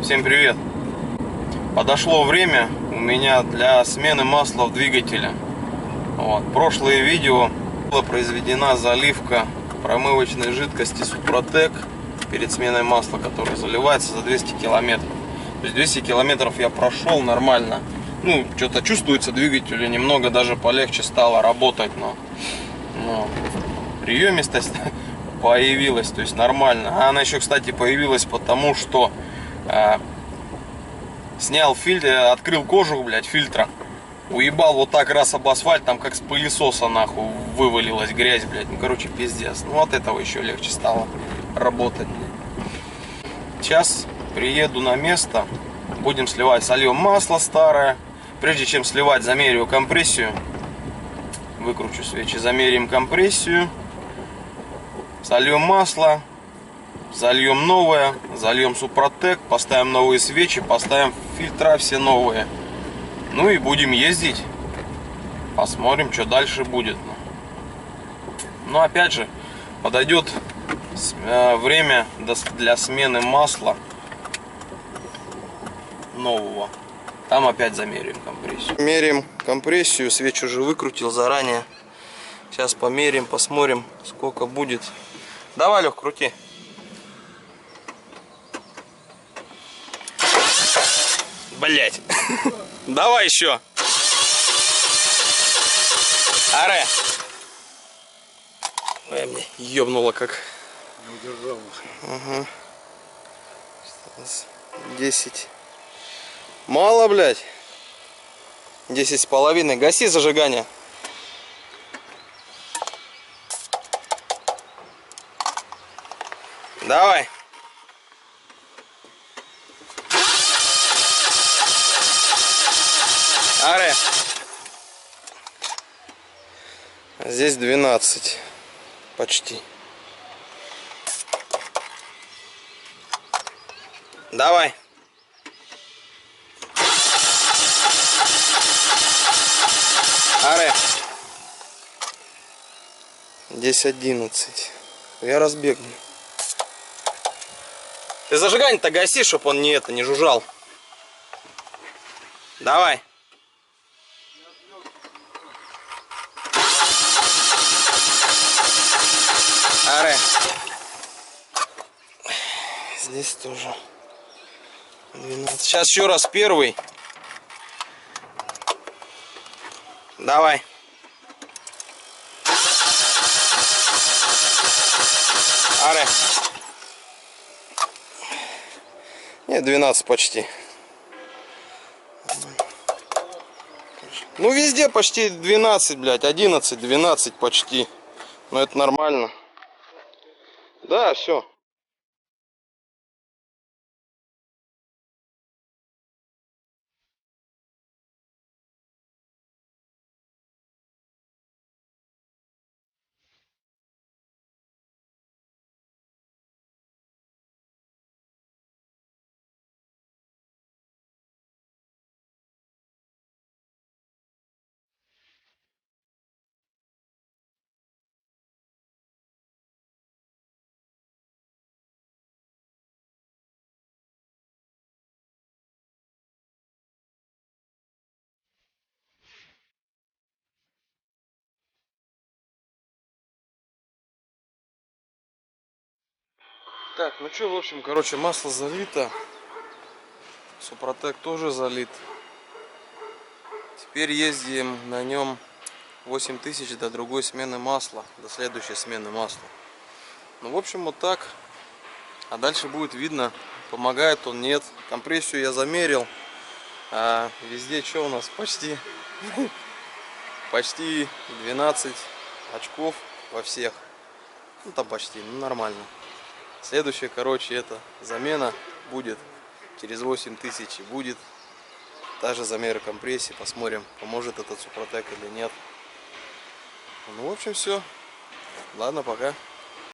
Всем привет! Подошло время у меня для смены масла в двигателе. Прошлое видео была произведена заливка промывочной жидкости Супротек перед сменой масла, которая заливается за 200 километров. То есть 200 километров я прошел нормально. Что-то чувствуется двигателю, немного даже полегче стало работать, но приемистость появилась, то есть нормально. А она еще, кстати, появилась потому, что снял фильтр, открыл кожух, фильтра, уебал вот так раз об асфальт, там как с пылесоса нахуй вывалилась грязь, короче, пиздец. От этого еще легче стало работать. Сейчас приеду на место, будем сливать, сольем масло старое. Прежде чем сливать, замерю компрессию, выкручу свечи, замерим компрессию, сольем масло, зальем новое, зальем Супротек, поставим новые свечи, поставим фильтра все новые. И будем ездить. Посмотрим, что дальше будет. Опять же, подойдет время для смены масла нового. Там опять замерим компрессию. Меряем компрессию, свечу уже выкрутил заранее. Сейчас померим, посмотрим, сколько будет. Давай, Лех, крути. Блять. Давай еще. Аре. Ой, мне ёбнуло как. Не удержал. Ага. 10. Мало, блядь. 10,5. Гаси зажигание. Давай. Аре. Здесь 12. Почти. Давай. Аре. 10-11. Я разбегну. Ты зажигание-то гаси, чтобы он не жужжал. Давай. Аре. Здесь тоже 12. Сейчас еще раз первый. Давай. Аре. Нет, 12 почти. Везде почти 12, блядь. 11, 12 почти. Но это нормально. Да, все. Так, в общем, масло залито. Супротек тоже залит. Теперь ездим на нем 8000 до другой смены масла, до следующей смены масла. В общем, вот так. А дальше будет видно, помогает он, нет. Компрессию я замерил. А везде что у нас? Почти 12 очков во всех. Там почти, нормально. Следующая, это замена будет через 8000. Будет даже замеры компрессии. Посмотрим, поможет этот Супротек или нет. В общем, все. Ладно, пока.